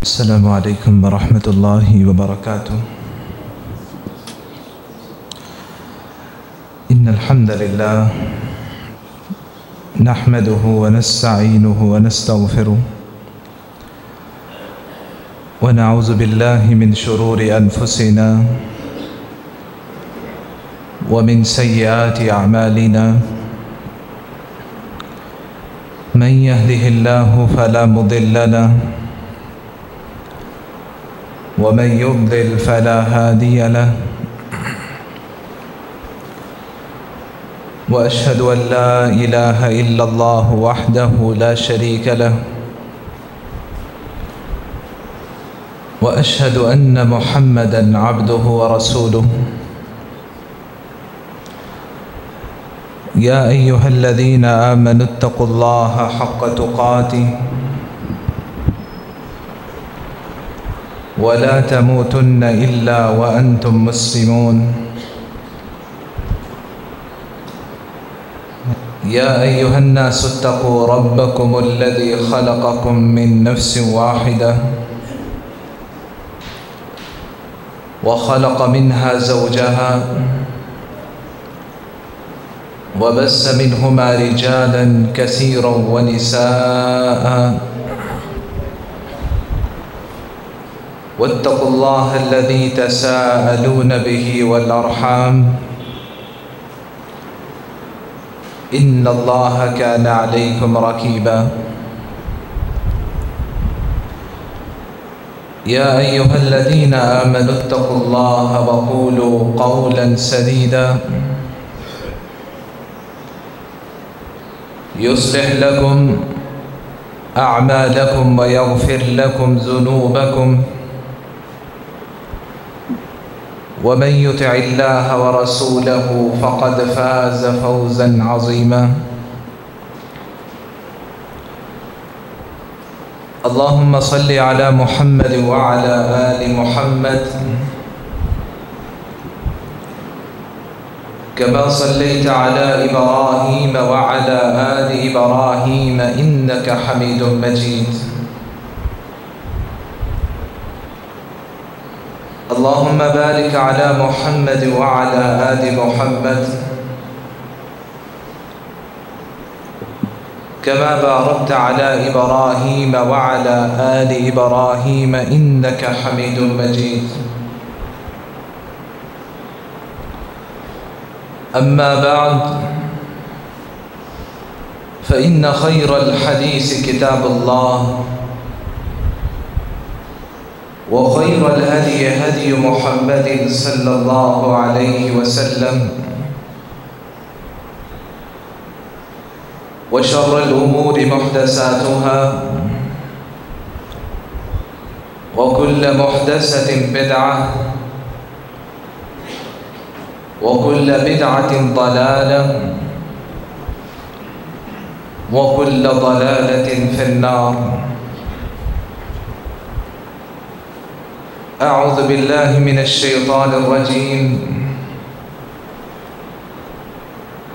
السلام عليكم ورحمة الله وبركاته. إن الحمد لله نحمده ونستعينه ونستغفره ونعوذ بالله من شرور أنفسنا ومن سيئات أعمالنا. من يهده الله فلا مضل له ومن يضلل فلا هادي له. وأشهد أن لا إله إلا الله وحده لا شريك له، وأشهد أن محمدًا عبده ورسوله. يا أيها الذين آمنوا اتقوا الله حق تقاته ولا تموتن إلا وأنتم مسلمون. يا أيها الناس اتقوا ربكم الذي خلقكم من نفس واحدة وخلق منها زوجها وبث منهما رجالا كثيرا ونساء. واتقوا الله الذي تساءلون به والأرحام إن الله كان عليكم رقيبا. يا أيها الذين آمنوا اتقوا الله وقولوا قولا سديدا يصلح لكم أعمالكم ويغفر لكم ذنوبكم، ومن يطع الله ورسوله فقد فاز فوزا عظيما. اللهم صل على محمد وعلى آل محمد كما صليت على إبراهيم وعلى آل إبراهيم إنك حميد مجيد. اللهم بارك على محمد وعلى آل محمد كما باركت على إبراهيم وعلى آل إبراهيم إنك حميد مجيد. أما بعد، فإن خير الحديث كتاب الله، وخير الهدي هدي محمد صلى الله عليه وسلم، وشر الأمور محدثاتها، وكل محدثة بدعة، وكل بدعة ضلالة، وكل ضلالة في النار. أعوذ بالله من الشيطان الرجيم.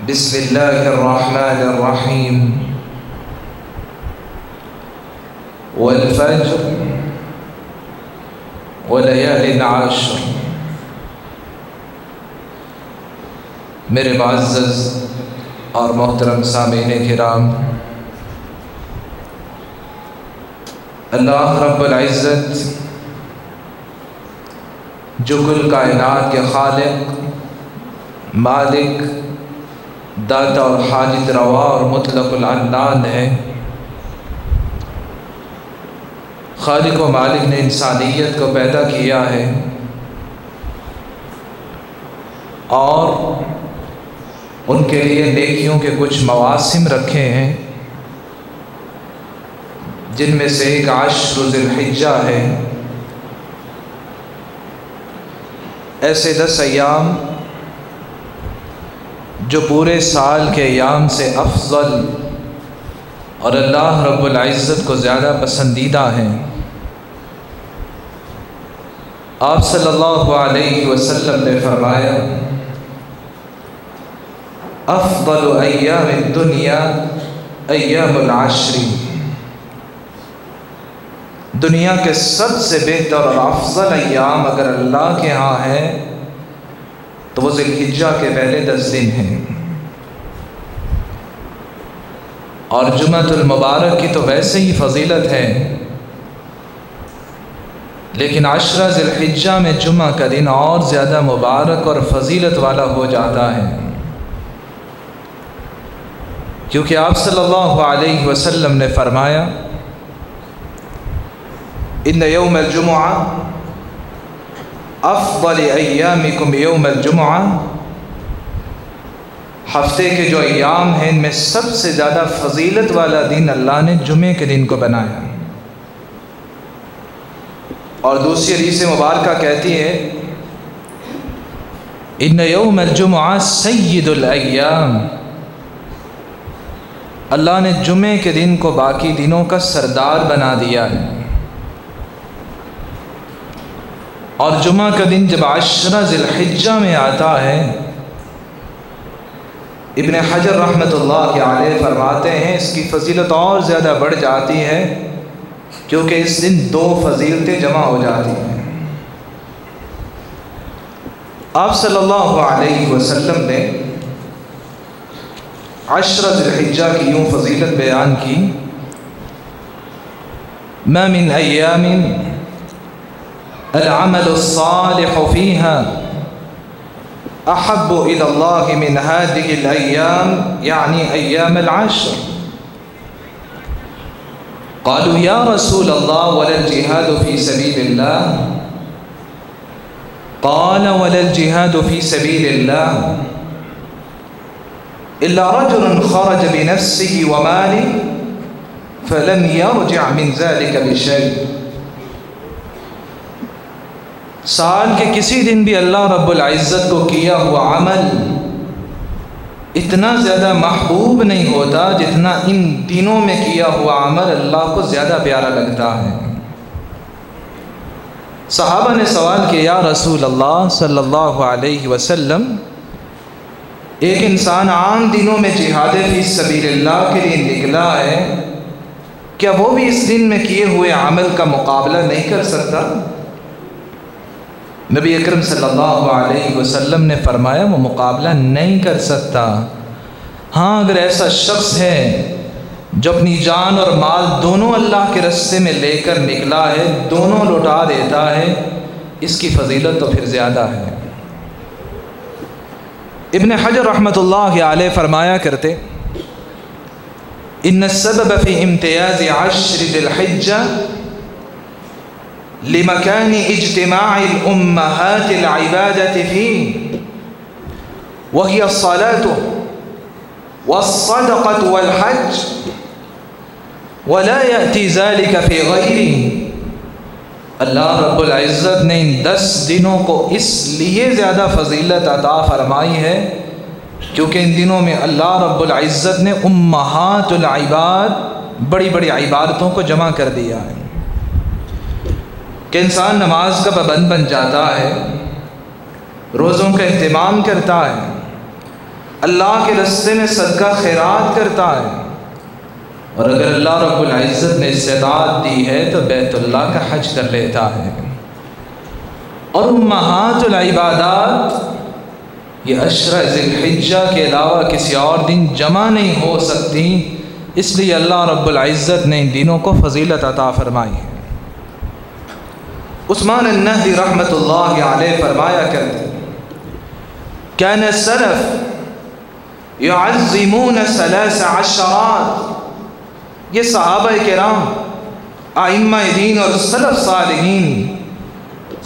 بسم الله الرحمن الرحيم. والفجر وليال عشر. میرے معزز اور محترم سامعین کرام، اللہ رب العزت جو کل کائنات کے خالق، مالک، داتا اور حاجت روا اور مطلق العنان ہے، خالق و مالک نے انسانیت کو پیدا کیا ہے اور ان کے لیے نیکیوں کے کچھ مواسم رکھے ہیں، جن میں سے ایک عشر ذی الحجہ ہے۔ ایسے 10 ایام جو پورے سال کے ایام سے افضل اور اللہ رب العزت کو زیادہ پسندیدہ ہیں۔ آپ صلی اللہ علیہ وسلم نے فرمایا، افضل ایام الدنیا ایام العشر، دنیا کے سب سے بہتر اور افضل ایام اگر اللہ کے ہاں ہے تو وہ ذی الحجہ کے پہلے 10 دن ہیں، اور جمعۃ المبارک کی تو ویسے ہی فضیلت ہے، لیکن عشرہ ذی الحجہ میں جمعہ کا دن اور زیادہ مبارک اور فضیلت والا ہو جاتا ہے، کیونکہ آپ صلی اللہ علیہ وسلم نے فرمایا ان یوم الجمعہ افضل ایامکم یوم الجمعہ، ہفتے کے جو ایام ہیں ان میں سب سے زیادہ فضیلت والا دن اللہ نے جمعے کے دن کو بنایا۔ اور دوسری حدیث مبارکہ کہتی ہے ان یوم الجمعہ سید الایام، اللہ نے جمعے کے دن کو باقی دنوں کا سردار بنا دیا ہے، اور جمعہ کا دن جب عشرہ ذی الحجہ میں آتا ہے، ابن حجر رحمۃ اللہ علیہ فرماتے ہیں اس کی فضیلت اور زیادہ بڑھ جاتی ہے، کیونکہ اس دن 2 فضیلتیں جمع ہو جاتی ہیں۔ آپ صلی اللہ علیہ وسلم نے عشرہ ذی الحجہ کی یوں فضیلت بیان کی، ما من ایام العمل الصالح فيها احب الى الله من هذه الايام، يعني ايام العشر۔ قالوا يا رسول الله ولا الجهاد في سبيل الله؟ قال ولا الجهاد في سبيل الله الا رجل خرج بنفسه وماله فلم يرجع من ذلك بشيء۔ سال کے کسی دن بھی اللہ رب العزت کو کیا ہوا عمل اتنا زیادہ محبوب نہیں ہوتا جتنا ان دنوں میں کیا ہوا عمل اللہ کو زیادہ پیارا لگتا ہے۔ صحابہ نے سوال کیا یا رسول اللہ صلی اللہ علیہ وسلم، ایک انسان عام دنوں میں جہاد فی سبیل اللہ کے لیے نکلا ہے، کیا وہ بھی اس دن میں کیے ہوئے عمل کا مقابلہ نہیں کر سکتا؟ نبی اکرم صلی اللہ علیہ وسلم نے فرمایا وہ مقابلہ نہیں کر سکتا، ہاں اگر ایسا شخص ہے جو اپنی جان اور مال دونوں اللہ کے راستے میں لے کر نکلا ہے، دونوں لوٹا دیتا ہے، اس کی فضیلت تو پھر زیادہ ہے۔ ابن حجر رحمۃ اللہ علیہ فرمایا کرتے ان السبب فی امتیاز عشر ذی الحجہ لمكان اجتماع الأمهات العبادة فيه وهي الصلاة والصدقة والحج ولا يأتي ذلك في غيره۔ اللہ رب العزت نے ان 10 دنوں کو اس لیے زیادہ فضیلت عطا فرمائی ہے کیونکہ ان دنوں میں اللہ رب العزت نے امہات العباد بڑی بڑی عبادتوں کو جمع کر دیا ہے کہ انسان نماز کا پابند بن جاتا ہے، روزوں کا اہتمام کرتا ہے، اللہ کے راستے میں صدقہ خیرات کرتا ہے، اور اگر اللہ رب العزت نے استطاعت دی ہے تو بیت اللہ کا حج کر لیتا ہے۔ اور امہات العبادات یہ عشرہ ذی الحجہ کے علاوہ کسی اور دن جمع نہیں ہو سکتی، اس لیے اللہ رب العزت نے ان دنوں کو فضیلت عطا فرمائی ہے۔ عثمان النہدی رحمۃ اللہ علیہ فرمایا کرتے کان السلف یعظمون 3 عشرات، یہ صحابہ کرام ائمہ دین اور سلف صالحین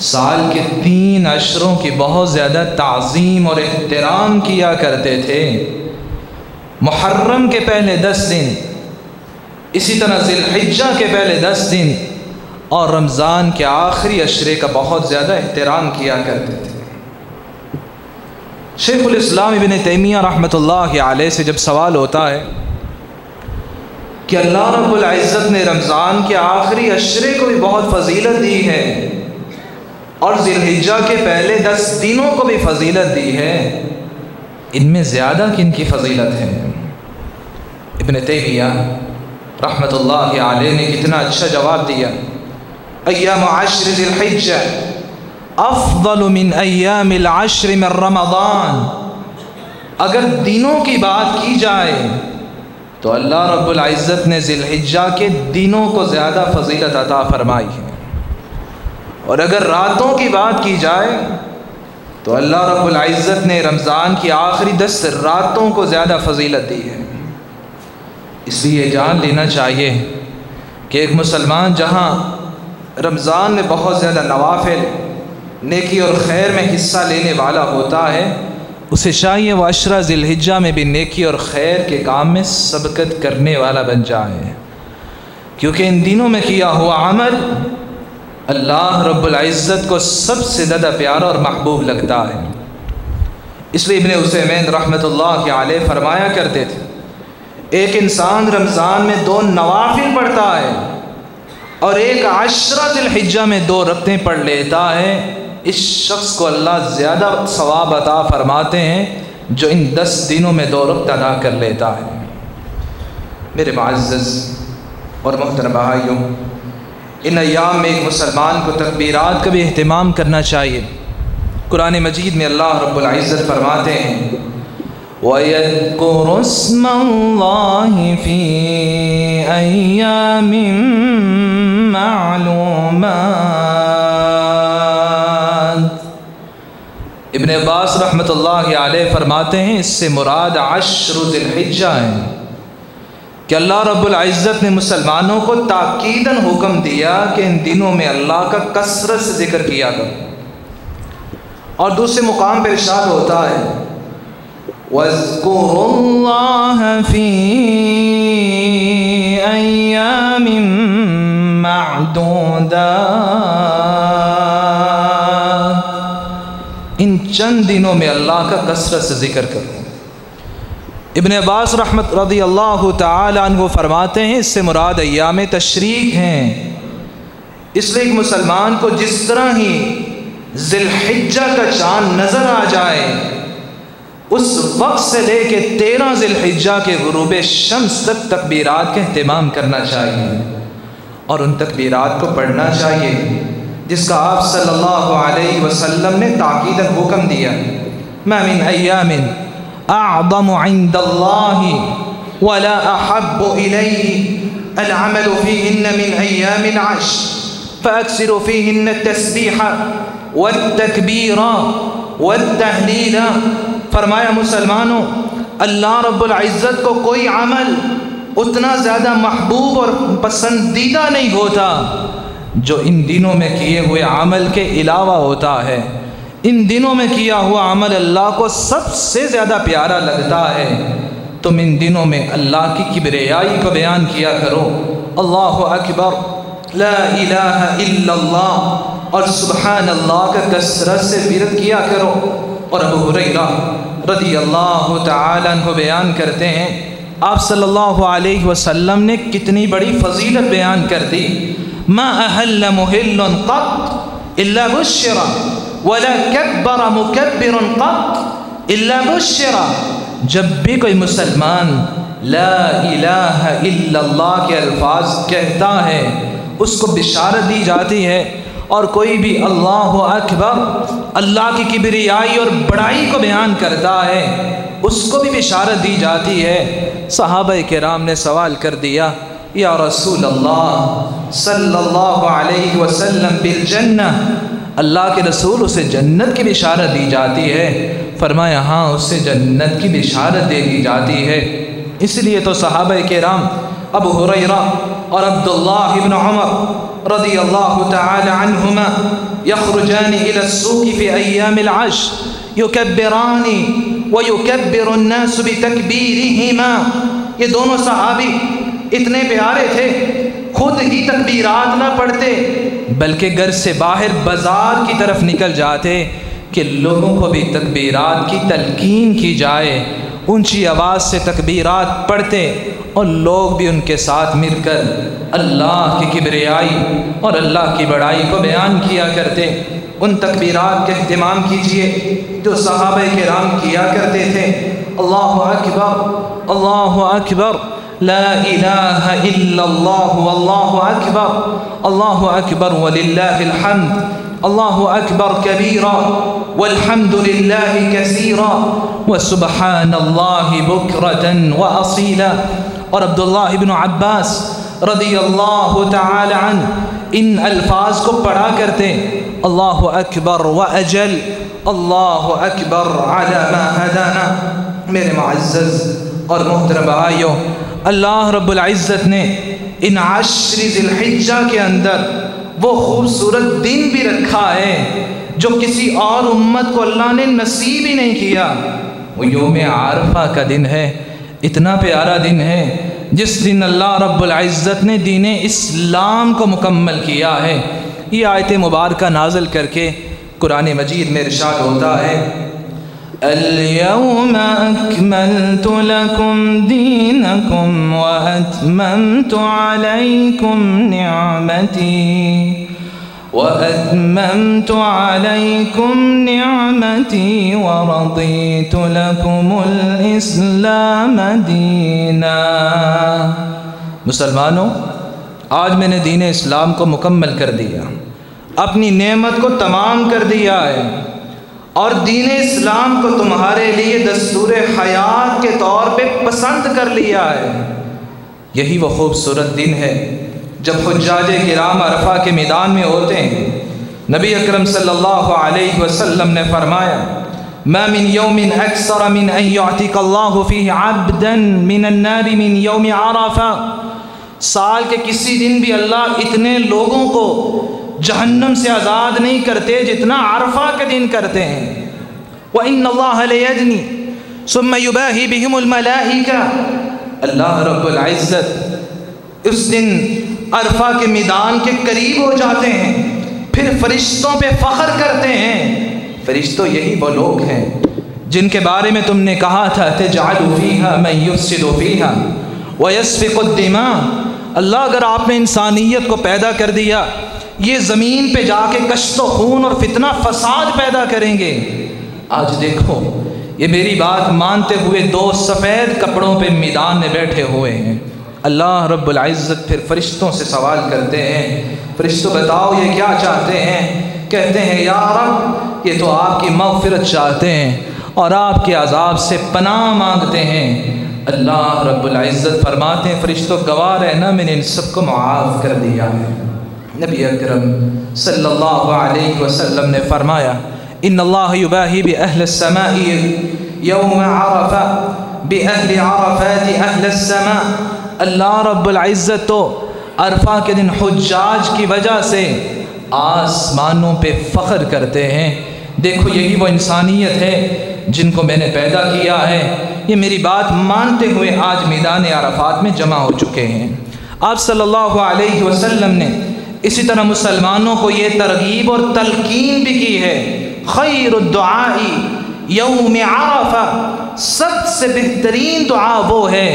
سال کے 3 عشروں کی بہت زیادہ تعظیم اور احترام کیا کرتے تھے۔ محرم کے پہلے 10 دن، اسی طرح ذی الحجہ کے پہلے 10 دن اور رمضان کے آخری عشرے کا بہت زیادہ احترام کیا کرتے تھے۔ شیخ الاسلام ابن تیمیہ رحمۃ اللہ علیہ سے جب سوال ہوتا ہے کہ اللہ رب العزت نے رمضان کے آخری عشرے کو بھی بہت فضیلت دی ہے اور ذی الحجہ کے پہلے 10 دنوں کو بھی فضیلت دی ہے، ان میں زیادہ کن کی فضیلت ہے؟ ابن تیمیہ رحمۃ اللہ علیہ نے کتنا اچھا جواب دیا۔ ایام عشر ذی الحجہ افضل من ایام العشر من رمضان۔ اگر دنوں کی بات کی جائے تو اللہ رب العزت نے ذی الحجہ کے دنوں کو زیادہ فضیلت عطا فرمائی ہے، اور اگر راتوں کی بات کی جائے تو اللہ رب العزت نے رمضان کی آخری 10 راتوں کو زیادہ فضیلت دی ہے۔ اس لیے جان لینا چاہیے کہ ایک مسلمان جہاں رمضان میں بہت زیادہ نوافل، نیکی اور خیر میں حصہ لینے والا ہوتا ہے، اسے چاہیے وہ عشرہ ذی الحجہ میں بھی نیکی اور خیر کے کام میں سبقت کرنے والا بن جائے، کیونکہ ان دنوں میں کیا ہوا عمل اللہ رب العزت کو سب سے زیادہ پیارا اور محبوب لگتا ہے۔ اس لیے ابن عثیمین رحمۃ اللہ علیہ فرمایا کرتے تھے، ایک انسان رمضان میں 2 نوافل پڑھتا ہے اور ایک عشرہ ذی الحجہ میں 2 رکعتیں پڑھ لیتا ہے، اس شخص کو اللہ زیادہ ثواب عطا فرماتے ہیں جو ان 10 دنوں میں 2 رکعت ادا کر لیتا ہے۔ میرے معزز اور محترم بھائیوں، ان ایام میں ایک مسلمان کو تکبیرات کا بھی اہتمام کرنا چاہیے۔ قرآن مجید میں اللہ رب العزت فرماتے ہیں وَيَذْكُرُ اسْمَ اللَّهِ فِي أَيَّامٍ مَّعْلُومَاتٍ۔ ابن عباس رحمۃ اللہ علیہ فرماتے ہیں اس سے مراد عشر ذی الحجہ ہے، کہ اللہ رب العزت نے مسلمانوں کو تاکیداً حکم دیا کہ ان دنوں میں اللہ کا کثرت سے ذکر کیا کرو، اور دوسرے مقام پر ارشاد ہوتا ہے وَاذْكُرُوا اللَّهَ فِي أَيَّامٍ مَّعْدُودَاتٍ، ان چند دنوں میں اللہ کا کثرت سے ذکر کرو۔ ابن عباس رحمت رضی اللہ تعالی عنہ فرماتے ہیں اس سے مراد ایام تشریق ہیں۔ اس لیے ایک مسلمان کو جس طرح ہی ذی الحجہ کا چاند نظر آ جائے، اس وقت سے لے کے 13 ذی الحجہ کے غروب شمس تک تکبیرات کا اہتمام کرنا چاہیے، اور ان تکبیرات کو پڑھنا چاہیے جس کا آپ صلی اللہ علیہ وسلم نے تاکیداً حکم دیا۔ ما من ایام اعظم عند اللہ ولا احب الیہ العمل فیہن من ایام العشر فاکثروا فیہن التسبیح والتکبیر والتہلیل۔ فرمایا مسلمانوں، اللہ رب العزت کو کوئی عمل اتنا زیادہ محبوب اور پسندیدہ نہیں ہوتا جو ان دنوں میں کیے ہوئے عمل کے علاوہ ہوتا ہے۔ ان دنوں میں کیا ہوا عمل اللہ کو سب سے زیادہ پیارا لگتا ہے۔ تم ان دنوں میں اللہ کی کبریائی کو بیان کیا کرو، اللہ اکبر، لا الہ الا اللہ، اور سبحان اللہ کا کثرت سے ورد کیا کرو۔ اور ابو ہریرہ رضی اللہ تعالی عنہ بیان کرتے ہیں آپ صلی اللہ علیہ وسلم نے کتنی بڑی فضیلت بیان کر دی۔ ما احل محل قط الا بشر ولا کبر مکبر قط الا بشر۔ جب بھی کوئی مسلمان لا الہ الا اللہ کے الفاظ کہتا ہے اس کو بشارت دی جاتی ہے، اور کوئی بھی اللہ اکبر، اللہ کی کبریائی اور بڑائی کو بیان کرتا ہے، اس کو بھی بشارت دی جاتی ہے۔ صحابہ کرام نے سوال کر دیا، یا رسول اللہ صلی اللہ علیہ وسلم بالجنہ، اللہ کے رسول اسے جنت کی بشارت دی جاتی ہے؟ فرمایا ہاں، اسے جنت کی بشارت دے دی جاتی ہے۔ اس لیے تو صحابہ کرام ابو ہریرہ اور عبداللہ ابن عمر رضی اللہ تعالی عنہما یخرجان الى السوق فی ایام العشر یکبران ویکبر الناس بتکبیرہما۔ یہ دونوں صحابی اتنے پیارے تھے، خود ہی تکبیرات نہ پڑھتے بلکہ گھر سے باہر بازار کی طرف نکل جاتے کہ لوگوں کو بھی تکبیرات کی تلقین کی جائے، اونچی آواز سے تکبیرات پڑھتے اور لوگ بھی ان کے ساتھ مل کر اللہ کی کبریائی اور اللہ کی بڑائی کو بیان کیا کرتے۔ ان تکبیرات کا اہتمام کیجئے جو صحابہ کرام کیا کرتے تھے۔ اللہ اکبر، اللہ اکبر، لا الہ الا اللہ واللہ اکبر وللہ الحمد اللہ اکبر کبیرا والحمد للہ کثیرا وسبحان اللہ بکرۃ واصیلا۔ اور عبداللہ بن عباس رضی اللہ تعالی عنہ ان الفاظ کو پڑھا کرتے، اللہ اکبر واجل، اللہ اکبر علی ما ہدانا۔ میرے معزز اور محترم بھائیوں، اللہ رب العزت نے ان 10 ذی الحجہ کے اندر وہ خوبصورت دن بھی رکھا ہے جو کسی اور امت کو اللہ نے نصیب ہی نہیں کیا۔ وہ یوم عرفہ کا دن ہے، اتنا پیارا دن ہے جس دن اللہ رب العزت نے دین اسلام کو مکمل کیا ہے۔ یہ آیت مبارکہ نازل کر کے قرآن مجید میں ارشاد ہوتا ہے، اليوم اکملت لکم دینکم واتممت علیکم نعمتی ورضیت لکم الاسلام دینا۔ مسلمانوں، آج میں نے دین اسلام کو مکمل کر دیا، اپنی نعمت کو تمام کر دیا ہے، اور دین اسلام کو تمہارے لیے دستور حیات کے طور پہ پسند کر لیا ہے۔ یہی وہ خوبصورت دن ہے جب حجاج کرام عرفہ کے میدان میں ہوتے ہیں۔ نبی اکرم صلی اللہ علیہ وسلم نے فرمایا، ما من یوم اکثر من ان یعتق اللہ فیہ عبدا من النار من یوم عرفہ۔ سال کے کسی دن بھی اللہ اتنے لوگوں کو جہنم سے آزاد نہیں کرتے جتنا عرفہ کے دن کرتے ہیں۔ وَإِنَّ اللَّهَ لَيَدْنِي ثُمَّ يُبَاهِي بِهِمُ الْمَلَائِكَةُ۔ اللہ رب العزت اس دن عرفہ کے میدان کے قریب ہو جاتے ہیں، پھر فرشتوں پہ فخر کرتے ہیں۔ فرشتوں یہی وہ لوگ ہیں جن کے بارے میں تم نے کہا تھا تَجْعَلُ فِيهَا مَن يُفْسِدُ فِيهَا وَيَسْفِكُ الدِّمَاءَ۔ اللہ اگر آپ نے انسانیت کو پیدا کر دیا، یہ زمین پہ جا کے کشت و خون اور فتنہ فساد پیدا کریں گے۔ آج دیکھو، یہ میری بات مانتے ہوئے 2 سفید کپڑوں پہ میدان میں بیٹھے ہوئے ہیں۔ اللہ رب العزت پھر فرشتوں سے سوال کرتے ہیں، فرشتوں بتاؤ یہ کیا چاہتے ہیں؟ کہتے ہیں یا رب، یہ تو آپ کی مغفرت چاہتے ہیں اور آپ کے عذاب سے پناہ مانگتے ہیں۔ اللہ رب العزت فرماتے ہیں فرشتوں گواہ رہنا، میں نے ان سب کو معاف کر دیا ہے۔ نبی اکرم صلی اللہ علیہ وسلم نے فرمایا، ان اللہ یباہی بأہل السماء یوم عرفہ بأہل عرفات اہل السماء۔ اللہ رب العزت تو عرفہ کے دن حجاج کی وجہ سے آسمانوں پہ فخر کرتے ہیں۔ دیکھو یہی وہ انسانیت ہے جن کو میں نے پیدا کیا ہے، یہ میری بات مانتے ہوئے آج میدان عرفات میں جمع ہو چکے ہیں۔ آپ صلی اللہ علیہ وسلم نے اسی طرح مسلمانوں کو یہ ترغیب اور تلقین بھی کی ہے، خیر الدعاء یوم عرفہ، سب سے بہترین دعا وہ ہے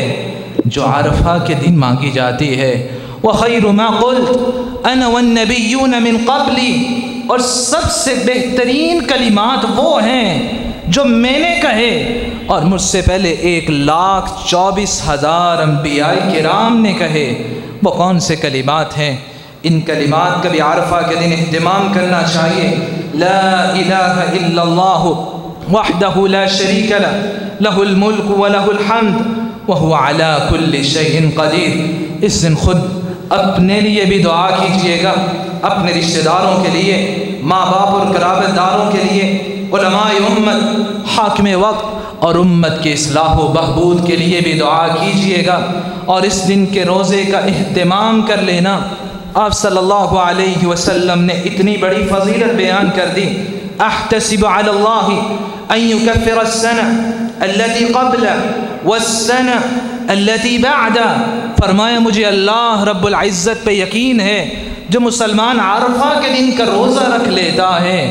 جو عرفہ کے دن مانگی جاتی ہے۔ وَخَيْرُ مَا قُلْتُ أَنَا وَالنَّبِيُّونَ مِن قَبْلِي، اور سب سے بہترین کلمات وہ ہیں جو میں نے کہے اور مجھ سے پہلے 1,24,000 انبیاء کرام نے کہے۔ وہ کون سے کلمات ہیں؟ ان کلمات کا بھی عرفہ کے دن اہتمام کرنا چاہیے۔ لا الہ الا اللہ وحدہ لا شریک لہ، لہ الملک ولہ الحمد وہو علی کل شیء قدیر۔ اس دن خود اپنے لیے بھی دعا کیجئے گا، اپنے رشتہ داروں کے لیے، ماں باپ اور قرابت داروں کے لیے، علماء امت، حاکم وقت اور امت کے اصلاح و بہبود کے لیے بھی دعا کیجئے گا۔ اور اس دن کے روزے کا اہتمام کر لینا۔ آپ صلی اللہ علیہ وسلم نے اتنی بڑی فضیلت بیان کر دی، احتسب علی اللہ ان یکفر السنہ التي قبل والسنہ التي بعد۔ فرمایا مجھے اللہ رب العزت پہ یقین ہے، جو مسلمان عرفہ کے دن کا روزہ رکھ لیتا ہے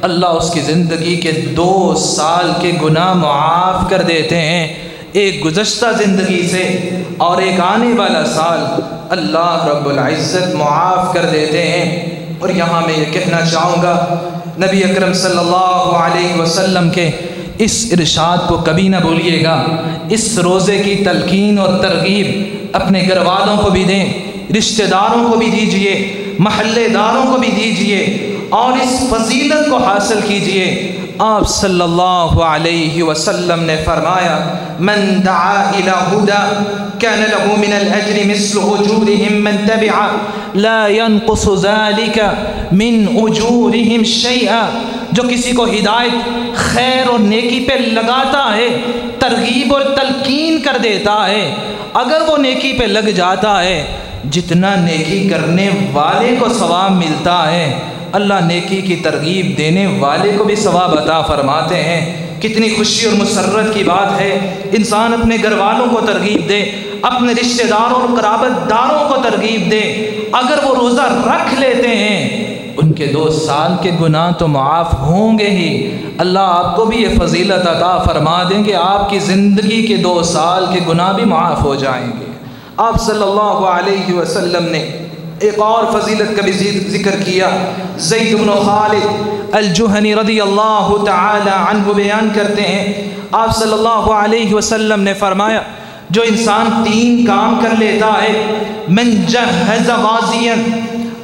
اللہ اس کی زندگی کے 2 سال کے گناہ معاف کر دیتے ہیں، ایک گزشتہ زندگی سے اور ایک آنے والا سال اللہ رب العزت معاف کر دیتے ہیں۔ اور یہاں میں یہ کہنا چاہوں گا، نبی اکرم صلی اللہ علیہ وسلم کے اس ارشاد کو کبھی نہ بھولیے گا۔ اس روزے کی تلقین اور ترغیب اپنے گھر والوں کو بھی دیں، رشتہ داروں کو بھی دیجئے، محلے داروں کو بھی دیجئے اور اس فضیلت کو حاصل کیجئے۔ آپ صلی اللہ علیہ وسلم نے فرمایا من دعا الى هدى كان له من الاجر مثل اجورهم من تبع لا ينقص ذلك من اجورهم شيئا۔ جو کسی کو ہدایت خیر اور نیکی پہ لگاتا ہے، ترغیب اور تلقین کر دیتا ہے، اگر وہ نیکی پہ لگ جاتا ہے جتنا نیکی کرنے والے کو ثواب ملتا ہے، اللہ نیکی کی ترغیب دینے والے کو بھی ثواب عطا فرماتے ہیں۔ کتنی خوشی اور مسرت کی بات ہے، انسان اپنے گھر والوں کو ترغیب دے، اپنے رشتہ داروں اور قرابت داروں کو ترغیب دے۔ اگر وہ روزہ رکھ لیتے ہیں ان کے 2 سال کے گناہ تو معاف ہوں گے ہی، اللہ آپ کو بھی یہ فضیلت عطا فرما دیں گے، آپ کی زندگی کے 2 سال کے گناہ بھی معاف ہو جائیں گے۔ آپ صلی اللہ علیہ وسلم نے ایک اور فضیلت کا بھی ذکر کیا۔ زید بن خالد الجہنی رضی اللہ تعالی عنہ بیان کرتے ہیں، آپ صلی اللہ علیہ وسلم نے فرمایا جو انسان 3 کام کر لیتا ہے، من جہز غازیا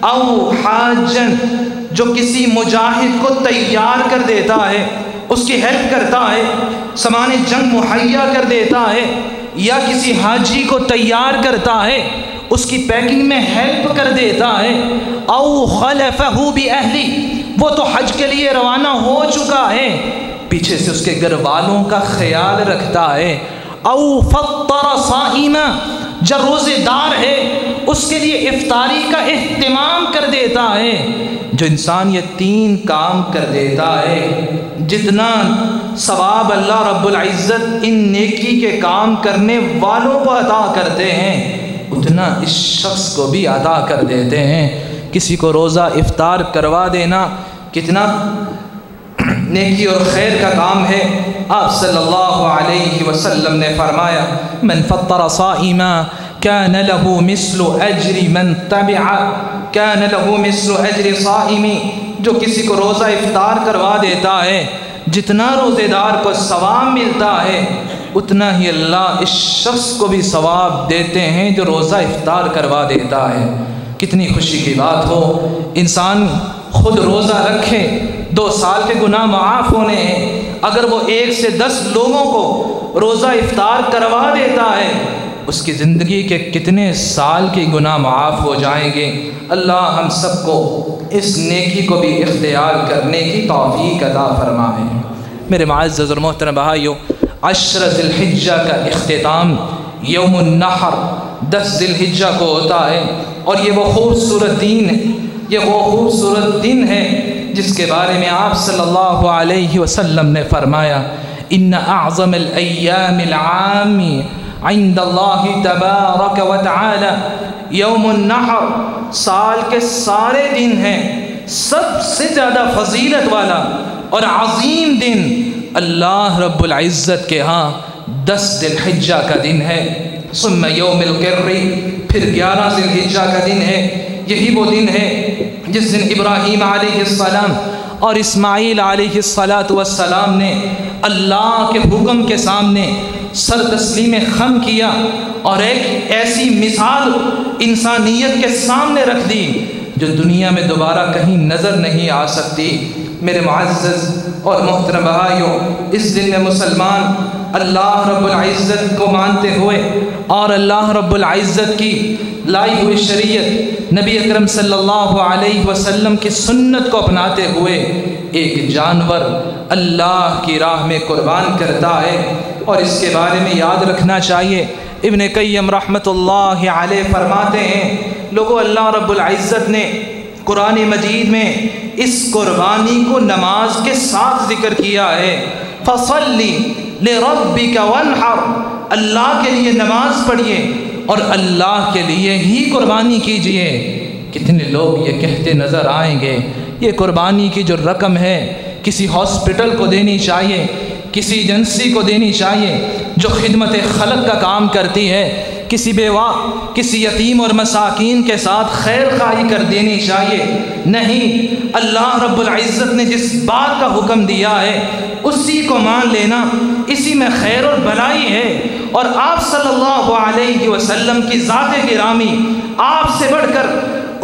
او حاجا، جو کسی مجاہد کو تیار کر دیتا ہے، اس کی ہیلپ کرتا ہے، سامان جنگ مہیا کر دیتا ہے، یا کسی حاجی کو تیار کرتا ہے، اس کی پیکنگ میں ہیلپ کر دیتا ہے، او خلفہ بأہلی، وہ تو حج کے لیے روانہ ہو چکا ہے، پیچھے سے اس کے گھر والوں کا خیال رکھتا ہے، او فطر صائما، جو روزے دار ہے اس کے لیے افطاری کا اہتمام کر دیتا ہے۔ جو انسان یہ 3 کام کر دیتا ہے، جتنا ثواب اللہ رب العزت ان نیکی کے کام کرنے والوں کو عطا کرتے ہیں اتنا اس شخص کو بھی عطا کر دیتے ہیں۔ کسی کو روزہ افطار کروا دینا کتنا نیکی اور خیر کا کام ہے۔ آپ صلی اللہ علیہ وسلم نے فرمایا من فطر صائما كان له مثل اجر من تبع كان له مثل اجر صائم، جو کسی کو روزہ افطار کروا دیتا ہے جتنا روزے دار کو ثواب ملتا ہے اتنا ہی اللہ اس شخص کو بھی ثواب دیتے ہیں جو روزہ افطار کروا دیتا ہے۔ کتنی خوشی کی بات ہو، انسان خود روزہ رکھے، 2 سال کے گناہ معاف ہونے ہیں، اگر وہ 1 سے 10 لوگوں کو روزہ افطار کروا دیتا ہے اس کی زندگی کے کتنے سال کے گناہ معاف ہو جائیں گے۔ اللہ ہم سب کو اس نیکی کو بھی اختیار کرنے کی توفیق عطا فرمائے۔ میرے معزز اور محترم بھائیو، 10 ذی الحجہ کا اختتام یوم النحر 10 ذی الحجہ کو ہوتا ہے، اور یہ وہ خوبصورت دن ہے، یہ وہ خوبصورت دن ہے جس کے بارے میں آپ صلی اللہ علیہ وسلم نے فرمایا ان اعظم الایام العام عند اللہ تبارک و تعالی یوم النحر، سال کے سارے دن ہیں سب سے زیادہ فضیلت والا اور عظیم دن اللہ رب العزت کے ہاں 10 ذی الحجہ کا دن ہے۔ ثم یوم القر، پھر 11 ذی الحجہ کا دن ہے۔ یہی وہ دن ہے جس دن ابراہیم علیہ السلام اور اسماعیل علیہ السلام نے اللہ کے حکم کے سامنے سر تسلیم خم کیا اور ایک ایسی مثال انسانیت کے سامنے رکھ دی جو دنیا میں دوبارہ کہیں نظر نہیں آ سکتی۔ میرے معزز اور محترم بھائیوں، اس دن میں مسلمان اللہ رب العزت کو مانتے ہوئے اور اللہ رب العزت کی لائی ہوئی شریعت، نبی اکرم صلی اللہ علیہ وسلم کی سنت کو اپناتے ہوئے ایک جانور اللہ کی راہ میں قربان کرتا ہے۔ اور اس کے بارے میں یاد رکھنا چاہیے، ابن قیم رحمۃ اللہ علیہ فرماتے ہیں لوگوں، اللہ رب العزت نے قرآن مجید میں اس قربانی کو نماز کے ساتھ ذکر کیا ہے۔ فَصَلِّ لِرَبِّكَ وَانْحَرْ، اللہ کے لیے نماز پڑھیے اور اللہ کے لیے ہی قربانی کیجئے۔ کتنے لوگ یہ کہتے نظر آئیں گے یہ قربانی کی جو رقم ہے کسی ہاسپٹل کو دینی چاہیے، کسی ایجنسی کو دینی چاہیے جو خدمت خلق کا کام کرتی ہے، کسی بیوہ کسی یتیم اور مساکین کے ساتھ خیر خواہی کر دینی چاہیے۔ نہیں، اللہ رب العزت نے جس بات کا حکم دیا ہے اسی کو مان لینا، اسی میں خیر اور بھلائی ہے۔ اور آپ صلی اللہ علیہ وسلم کی ذات گرامی، آپ سے بڑھ کر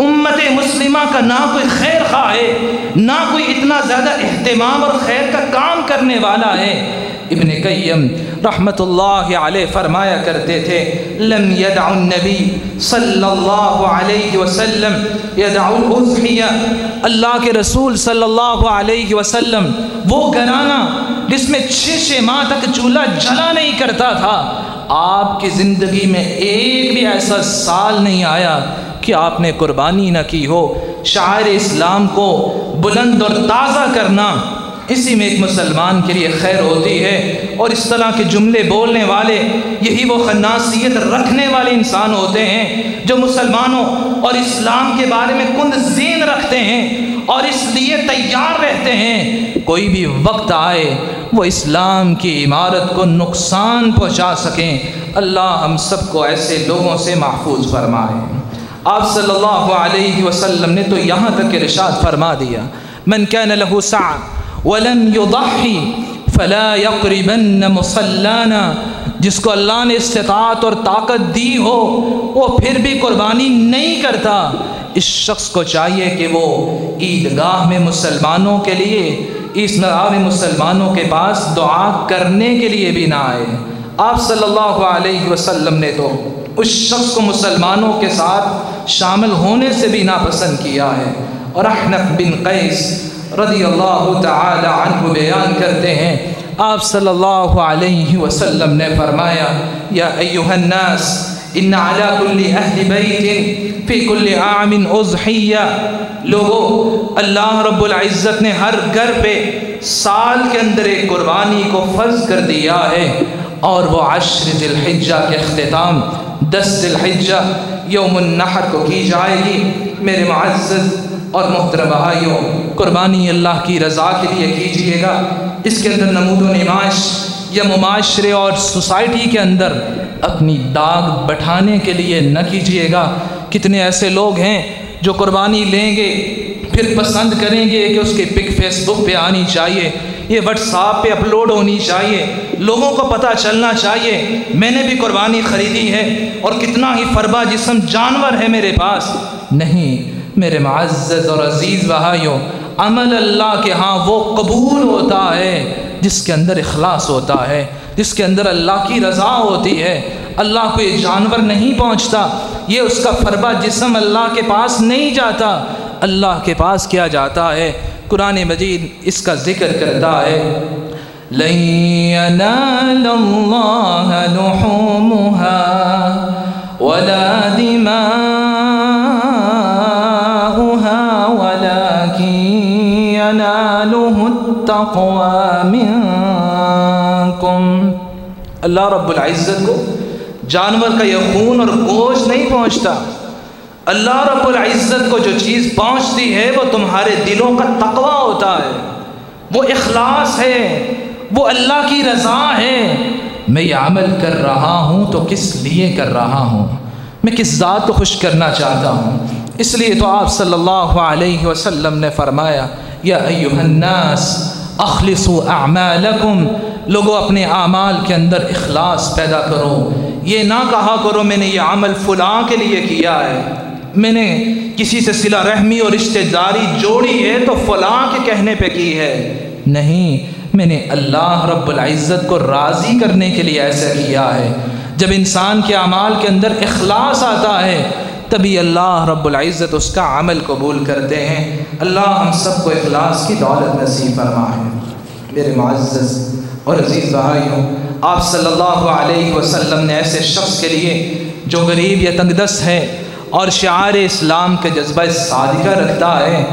امت مسلمہ کا نہ کوئی خیر خواہ ہے، نہ کوئی اتنا زیادہ اہتمام اور خیر کا کام کرنے والا ہے۔ ابن قیم رحمت اللہ علیہ فرمایا کرتے تھے، لم یدع النبی صلی اللہ علیہ وسلم یدع الاضحیہ، اللہ کے رسول صلی اللہ علیہ وسلم وہ گھرانہ جس میں 6 ماہ تک چولہا جلا نہیں کرتا تھا، آپ کی زندگی میں ایک بھی ایسا سال نہیں آیا کہ آپ نے قربانی نہ کی ہو۔ شعائر اسلام کو بلند اور تازہ کرنا، اسی میں ایک مسلمان کے لیے خیر ہوتی ہے۔ اور اس طرح کے جملے بولنے والے یہی وہ خناسیت رکھنے والے انسان ہوتے ہیں جو مسلمانوں اور اسلام کے بارے میں کند ذہن رکھتے ہیں اور اس لیے تیار رہتے ہیں کوئی بھی وقت آئے وہ اسلام کی عمارت کو نقصان پہنچا سکیں۔ اللہ ہم سب کو ایسے لوگوں سے محفوظ فرمائے۔ آپ صلی اللہ علیہ وسلم نے تو یہاں تک کہ ارشاد فرما دیا، من کان له سعة ولم يضحي فلا يقربن مصلانا، جس کو اللہ نے استطاعت اور طاقت دی ہو وہ پھر بھی قربانی نہیں کرتا، اس شخص کو چاہیے کہ وہ عیدگاہ میں مسلمانوں کے لیے، اس نگاہ میں مسلمانوں کے پاس دعا کرنے کے لیے بھی نہ آئے۔ آپ صلی اللہ علیہ وسلم نے تو اس شخص کو مسلمانوں کے ساتھ شامل ہونے سے بھی ناپسند کیا ہے۔ اور احنف بن قیس رضی اللہ تعالی عنہ بیان کرتے ہیں، آپ صلی اللہ علیہ وسلم نے فرمایا، یا ایھا الناس ان علی کل اہل بیت فی کل عام اضحیہ، لوگو اللہ رب العزت نے ہر گھر پہ سال کے اندر ایک قربانی کو فرض کر دیا ہے، اور وہ 10 ذی الحجہ کے اختتام 10 ذی الحجہ یوم النحر کو کی جائے گی۔ میرے معزز اور محترم بھائیوں، قربانی اللہ کی رضا کے لیے کیجئے گا، اس کے اندر نمود و نمائش یا معاشرے اور سوسائٹی کے اندر اپنی داغ بٹھانے کے لیے نہ کیجئے گا۔ کتنے ایسے لوگ ہیں جو قربانی لیں گے پھر پسند کریں گے کہ اس کی پک فیس بک پہ آنی چاہیے، یہ واٹس ایپ پہ اپلوڈ ہونی چاہیے، لوگوں کو پتہ چلنا چاہیے میں نے بھی قربانی خریدی ہے اور کتنا ہی فربا جسم جانور ہے میرے پاس۔ نہیں میرے معزز اور عزیز بھائیوں، عمل اللہ کے ہاں وہ قبول ہوتا ہے جس کے اندر اخلاص ہوتا ہے، جس کے اندر اللہ کی رضا ہوتی ہے۔ اللہ کو یہ جانور نہیں پہنچتا، یہ اس کا فربا جسم اللہ کے پاس نہیں جاتا، اللہ کے پاس کیا جاتا ہے۔ قرآن مجید اس کا ذکر کرتا ہے، لَن يَنَالَ اللَّهَ لُحُومُهَا وَلَا دِمَاؤُهَا وَلَكِن يَنَالُهُ التَّقْوَى مِنكُمْ۔ اللہ رب العزت کو جانور کا یہ خون اور گوشت نہیں پہنچتا، اللہ رب العزت کو جو چیز پہنچتی ہے وہ تمہارے دلوں کا تقوی ہوتا ہے، وہ اخلاص ہے، وہ اللہ کی رضا ہے۔ میں یہ عمل کر رہا ہوں تو کس لیے کر رہا ہوں، میں کس ذات کو خوش کرنا چاہتا ہوں۔ اس لیے تو آپ صلی اللہ علیہ وسلم نے فرمایا، یا ایھا الناس اخلصوا اعمالکم، لوگوں اپنے اعمال کے اندر اخلاص پیدا کرو۔ یہ نہ کہا کرو میں نے یہ عمل فلاں کے لیے کیا ہے، میں نے کسی سے صلہ رحمی اور رشتہ داری جوڑی ہے تو فلاں کے کہنے پہ کی ہے، نہیں، میں نے اللہ رب العزت کو راضی کرنے کے لیے ایسا کیا ہے۔ جب انسان کے اعمال کے اندر اخلاص آتا ہے تبھی اللہ رب العزت اس کا عمل قبول کرتے ہیں۔ اللہ ہم سب کو اخلاص کی دولت نصیب فرمائے۔ میرے معزز اور عزیز بھائیوں، آپ صلی اللہ علیہ وسلم نے ایسے شخص کے لیے جو غریب یا تنگ دست ہے اور شعائر اسلام کے جذبہ صادقہ رکھتا ہے،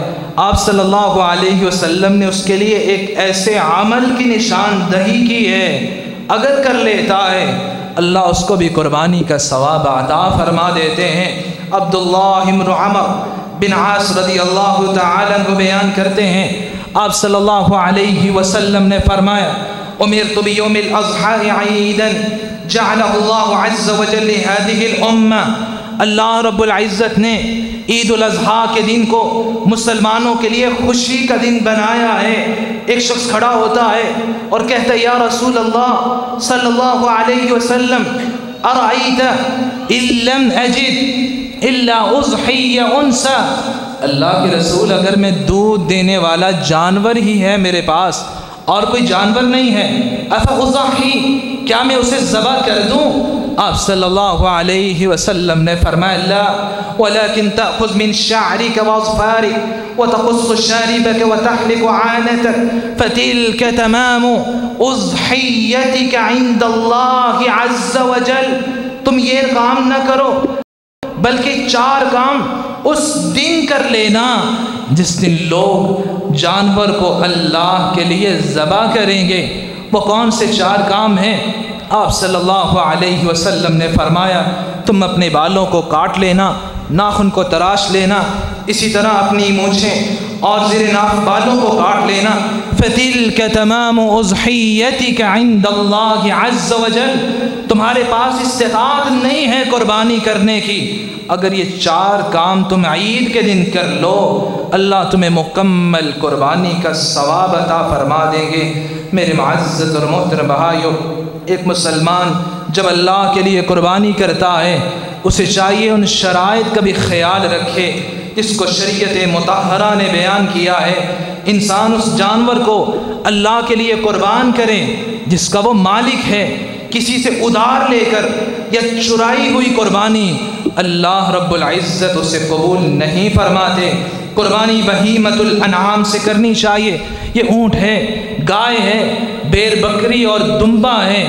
آپ صلی اللہ علیہ وسلم نے اس کے لیے ایک ایسے عمل کی نشاندہی کی ہے، اگر کر لیتا ہے اللہ اس کو بھی قربانی کا ثواب عطا فرما دیتے ہیں۔ عبداللہ بن عمر بن عاص رضی اللہ تعالیٰ عنہ بیان کرتے ہیں، آپ صلی اللہ علیہ وسلم نے فرمایا، امرت بیوم الاضحى عیدا جعلہ اللہ عز وجل هذه الامہ، اللہ رب العزت نے عید الاضحیٰ کے دن کو مسلمانوں کے لیے خوشی کا دن بنایا ہے۔ ایک شخص کھڑا ہوتا ہے اور کہتا ہے یا رسول اللہ صلی اللہ علیہ وسلم ارأیت ان لم اجد الا اضحی انثی، اللہ کے رسول اگر میں دودھ دینے والا جانور ہی ہے میرے پاس اور کوئی جانور نہیں ہے، افاضحی، کیا میں اسے ذبح کر دوں؟ آپ صلی اللہ علیہ وسلم نے فرمایا لا ولكن تأخذ من شعرك واظفارك وتقص شاربك وتحلق عانتك فتلك تمام اضحیتك عند اللہ عز وجل۔ تم یہ کام نہ کرو بلکہ 4 کام اس دن کر لینا جس دن لوگ جانور کو اللہ کے لیے ذبح کریں گے۔ وہ کون سے 4 کام ہیں؟ آپ صلی اللہ علیہ وسلم نے فرمایا تم اپنے بالوں کو کاٹ لینا، ناخن کو تراش لینا، اسی طرح اپنی مونچھیں اور زیر ناف بالوں کو کاٹ لینا۔ فَتِلْكَ تَمَامُ اُضْحِيَّتِكَ عِنْدَ اللَّهِ عَزَّ وَجَلَ، تمہارے پاس استطاعت نہیں ہے قربانی کرنے کی، اگر یہ 4 کام تم عید کے دن کر لو اللہ تمہیں مکمل قربانی کا ثواب عطا فرما دیں گے۔ میرے معزز اور محترم بھائیو، ایک مسلمان جب اللہ کے لیے قربانی کرتا ہے اسے چاہیے ان شرائط کا بھی خیال رکھے جس کو شریعت مطہرہ نے بیان کیا ہے۔ انسان اس جانور کو اللہ کے لیے قربان کرے جس کا وہ مالک ہے، کسی سے ادھار لے کر یا چرائی ہوئی قربانی اللہ رب العزت اسے قبول نہیں فرماتے۔ قربانی بہیمۃ الانعام سے کرنی چاہیے، یہ اونٹ ہے، گائے ہے، بیر بکری اور دمبا ہے،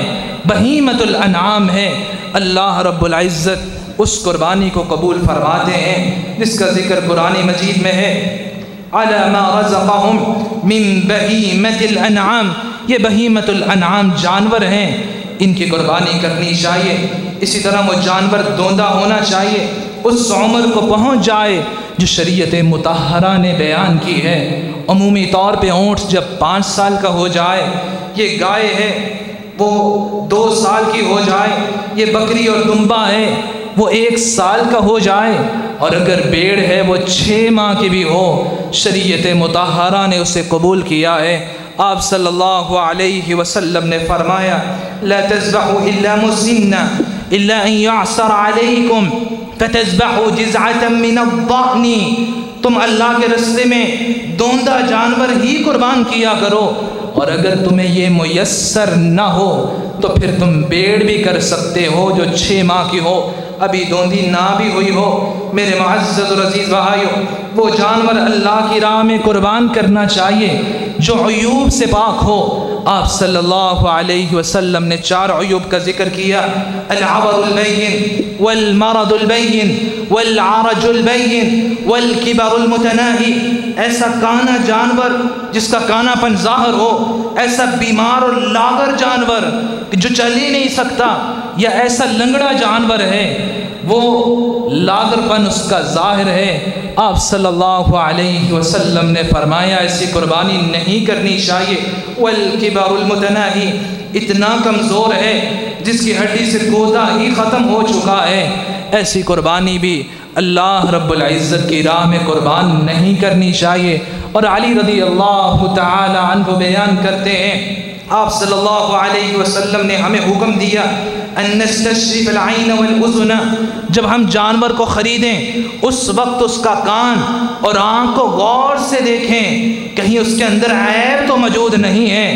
بہیمۃ الانعام ہے۔ اللہ رب العزت اس قربانی کو قبول فرماتے ہیں جس کا ذکر قرآن مجید میں ہے علی ما رزقہم من بہیمۃ الانعام، یہ بہیمۃ الانعام جانور ہیں، ان کی قربانی کرنی چاہیے۔ اسی طرح وہ جانور دوندا ہونا چاہیے، اس عمر کو پہنچ جائے جو شریعت مطہرہ نے بیان کی ہے۔ عمومی طور پہ اونٹ جب 5 سال کا ہو جائے، یہ گائے ہے وہ 2 سال کی ہو جائے، یہ بکری اور دمبا ہے وہ 1 سال کا ہو جائے، اور اگر بیڑ ہے وہ 6 ماہ کی بھی ہو، شریعت مطہرہ نے اسے قبول کیا ہے۔ آپ صلی اللہ علیہ وسلم نے فرمایا لا تذبحوا الا مسنا الا ان يعصر عليكم فتذبحوا جزعة من الضأن، تم اللہ کے راستے میں دوندا جانور ہی قربان کیا کرو، اور اگر تمہیں یہ میسر نہ ہو تو پھر تم بیڑ بھی کر سکتے ہو جو 6 ماہ کی ہو، ابھی دوندی نہ بھی ہوئی ہو۔ میرے معزز اور عزیز بھائیو، وہ جانور اللہ کی راہ میں قربان کرنا چاہیے جو عیوب سے پاک ہو۔ آپ صلی اللہ علیہ وسلم نے 4 عیوب کا ذکر کیا، العور البین والمرض البین والعرج البین والکبر المتناہی، ایسا کانا جانور جس کا کانا پن ظاہر ہو، ایسا بیمار اور لاغر جانور جو چل ہی نہیں سکتا، یا ایسا لنگڑا جانور ہے وہ لاغر پن اس کا ظاہر ہے۔ آپ صلی اللہ علیہ وسلم نے فرمایا ایسی قربانی نہیں کرنی چاہیے۔ والکبر المتناہی، اتنا کمزور ہے جس کی ہڈی سے گودا ہی ختم ہو چکا ہے، ایسی قربانی بھی اللہ رب العزت کی راہ میں قربان نہیں کرنی چاہیے۔ اور علی رضی اللہ تعالی عنہ بیان کرتے ہیں آپ صلی اللہ علیہ وسلم نے ہمیں حکم دیا ان نستشرف العین والاذن، جب ہم جانور کو خریدیں اس وقت اس کا کان اور آنکھ کو غور سے دیکھیں، کہیں اس کے اندر عیب تو موجود نہیں ہے،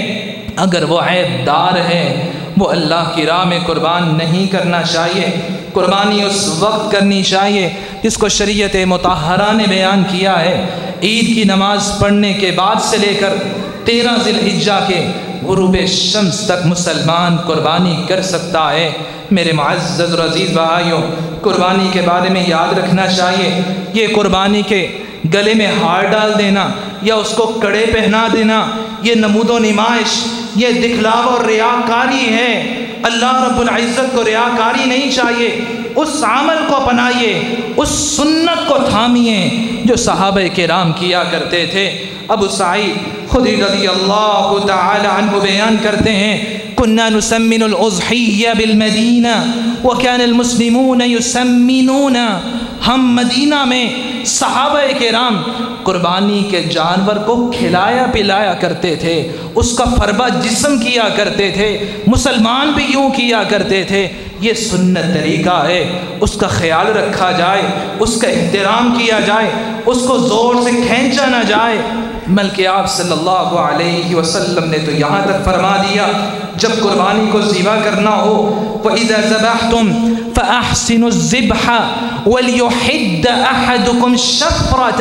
اگر وہ عیب دار ہے وہ اللہ کی راہ میں قربان نہیں کرنا چاہیے۔ قربانی اس وقت کرنی چاہیے جس کو شریعت مطہرہ نے بیان کیا ہے، عید کی نماز پڑھنے کے بعد سے لے کر 13 ذی الحجہ کے غروب شمس تک مسلمان قربانی کر سکتا ہے۔ میرے معزز اور عزیز بھائیوں، قربانی کے بارے میں یاد رکھنا چاہیے، یہ قربانی کے گلے میں ہار ڈال دینا یا اس کو کڑے پہنا دینا، یہ نمود و نمائش، یہ دکھلاوا اور ریاکاری ہے۔ اللہ رب العزت کو ریاکاری نہیں چاہیے، اس عمل کو اپنائیے، اس سنت کو تھامیے جو صحابہ کرام کیا کرتے تھے۔ ابو سعید خدری رضی اللہ تعالی عنہ بیان کرتے ہیں كنا نسمن الأضحية بالمدينة وكان المسلمون يسمنون ہم مدینہ میں صحابہ کرام قربانی کے جانور کو کھلایا پلایا کرتے تھے، اس کا فربہ جسم کیا کرتے تھے، مسلمان بھی یوں کیا کرتے تھے۔ یہ سنت طریقہ ہے، اس کا خیال رکھا جائے، اس کا احترام کیا جائے، اس کو زور سے کھینچا نہ جائے۔ بلکہ آپ صلی اللہ علیہ وسلم نے تو یہاں تک فرما دیا، جب قربانی کو ذبح کرنا ہو وَإِذَا ذَبَحْتُمْ فَأَحْسِنُوا الذِّبْحَ وَلْيُحِدَّ أَحَدُكُمْ الشَّفْرَةَ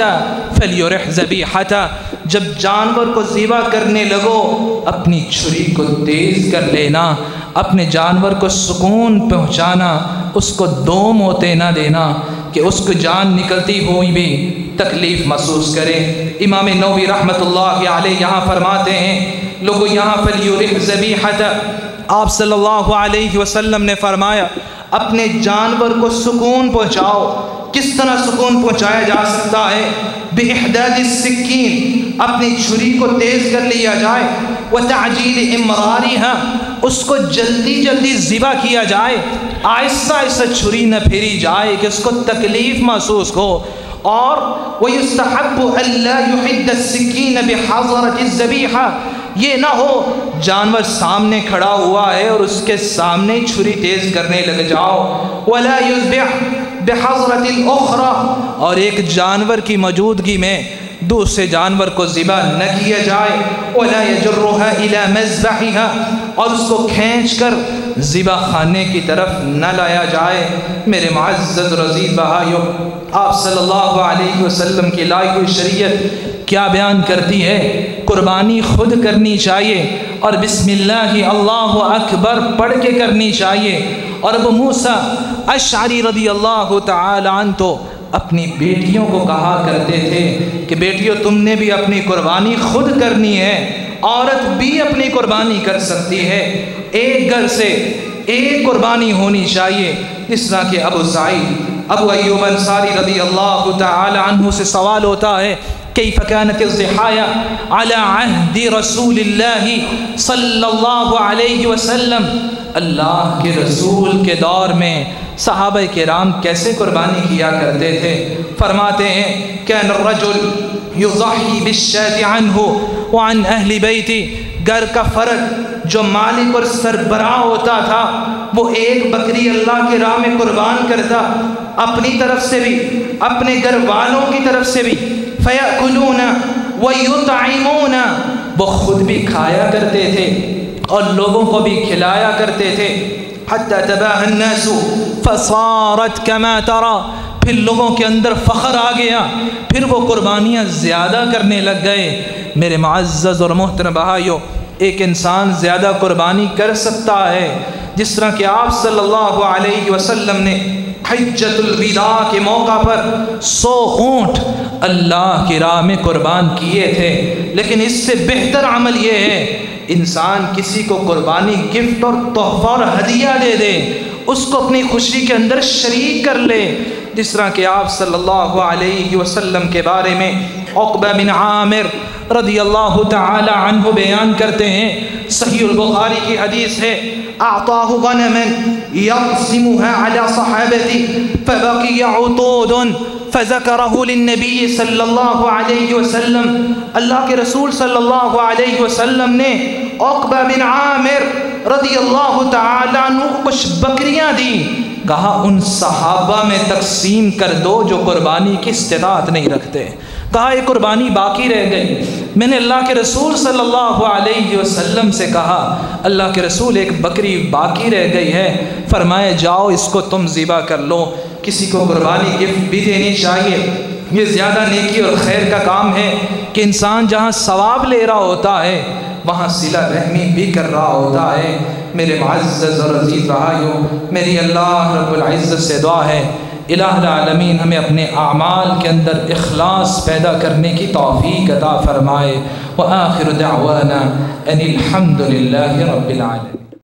فَلْيُرِحْ ذَبِيحَتَهُ، جب جانور کو ذبح کرنے لگو اپنی چھری کو تیز کر لینا، اپنے جانور کو سکون پہنچانا، اس کو دوم ہوتے نہ دینا کہ اس کو جان نکلتی ہوئی بھی تکلیف محسوس کرے۔ امام نووی رحمۃ اللہ علیہ یہاں فرماتے ہیں، لوگوں یہاں فَلْيُرِحْ ذَبِيحَتَهُ، آپ صلی اللہ علیہ وسلم نے فرمایا اپنے جانور کو سکون پہنچاؤ۔ کس طرح سکون پہنچایا جا سکتا ہے؟ بِإِحْدَادِ السِّكِّينِ، اپنی چھری کو تیز کر لیا جائے، وَتَعْجِيلِ إِمْرَارِهَا، اس کو جلدی جلدی ذبح کیا جائے، آہستہ آہستہ چھری نہ پھیری جائے کہ اس کو تکلیف محسوس ہو۔ اور وَيُسْتَحَبُّ أَلَّا يُحِدَّ السِّكِّينَ بِحَضْرَةِ الذَّبِيحَةِ، یہ نہ ہو جانور سامنے کھڑا ہوا ہے اور اس کے سامنے چھری تیز کرنے لگ جاؤ۔ وَلَا يُذْبِحْ بِحَضْرَةِ الْأُخْرَى، اور ایک جانور کی موجودگی میں دوسرے جانور کو ذبح نہ کیا جائے۔ وَلَا يَجُرُّهَا إِلَى مَذْبَحِهَا، اور اس کو کھینچ کر ذبح خانے کی طرف نہ لایا جائے۔ میرے معزز اور عزیز بھائیو، آپ صلی اللہ علیہ وسلم کی لائی ہوئی شریعت کیا بیان کرتی ہے؟ قربانی خود کرنی چاہیے اور بسم اللہ اللہ اکبر پڑھ کے کرنی چاہیے۔ اور ابو موسیٰ اشعری رضی اللہ تعالی عنہ تو اپنی بیٹیوں کو کہا کرتے تھے کہ بیٹیوں تم نے بھی اپنی قربانی خود کرنی ہے، عورت بھی اپنی قربانی کر سکتی ہے، ایک گھر سے ایک قربانی ہونی چاہیے۔ اس طرح کہ ابو ایوب انصاری رضی اللہ تعالی عنہ سے سوال ہوتا ہے کیف كانت الضحايا على عهد رسول اللہ صلی اللہ علیہ وسلم، اللہ کے رسول کے دور میں صحابہ کرام کیسے قربانی کیا کرتے تھے؟ فرماتے ہیں كان الرجل يضحي بالشاة عنه وعن اہل بیتی، گھر کا فرد جو مالک اور سربراہ ہوتا تھا وہ ایک بکری اللہ کی راہ میں قربان کرتا، اپنی طرف سے بھی اپنے گھر والوں کی طرف سے بھی، فَيَأْكُلُونَ وَيُطْعِمُونَ، وہ خود بھی کھایا کرتے تھے اور لوگوں کو بھی کھلایا کرتے تھے۔ حَتَّى تَبَاهَ النَّاسُ فَصَارَتْ كَمَا تَرَى، پھر لوگوں کے اندر فخر آ گیا، پھر وہ قربانیاں زیادہ کرنے لگ گئے۔ میرے معزز اور محترم بھائیو، ایک انسان زیادہ قربانی کر سکتا ہے، جس طرح کہ آپ صلی اللہ علیہ وسلم نے حجۃ الوداع کے موقع پر 100 اونٹ اللہ کی راہ میں قربان کیے تھے۔ لیکن اس سے بہتر عمل یہ ہے انسان کسی کو قربانی گفٹ اور تحفہ اور ہدیہ دے دے، اس کو اپنی خوشی کے اندر شریک کر لے۔ جس طرح کہ آپ صلی اللہ علیہ وسلم کے بارے میں عقبہ بن عامر رضی اللہ تعالی عنہ بیان کرتے ہیں، صحیح البخاری کی حدیث ہے، اعطاہ غنما یقسمها علی صحابتی فبقی عطود فذکرہ للنبی صلی اللہ علیہ وسلم، اللہ کے رسول صلی اللہ علیہ وسلم نے عقبہ بن عامر رضی اللہ تعالی عنہ کو کچھ بکریاں دیں، کہا ان صحابہ میں تقسیم کر دو جو قربانی کی استطاعت نہیں رکھتے۔ کہا یہ قربانی باقی رہ گئی، میں نے اللہ کے رسول صلی اللہ علیہ وسلم سے کہا اللہ کے رسول ایک بکری باقی رہ گئی ہے، فرمائے جاؤ اس کو تم ذبح کر لو۔ کسی کو قربانی گفٹ بھی دینی چاہیے، یہ زیادہ نیکی اور خیر کا کام ہے کہ انسان جہاں ثواب لے رہا ہوتا ہے وہاں صلہ رحمی بھی کر رہا ہوتا ہے۔ میرے معزز اور عزیز بھائیو، میری اللہ رب العزت سے دعا ہے الہ العالمین ہمیں اپنے اعمال کے اندر اخلاص پیدا کرنے کی توفیق عطا فرمائے۔ وآخر دعوانا ان الحمد للہ رب العالمین۔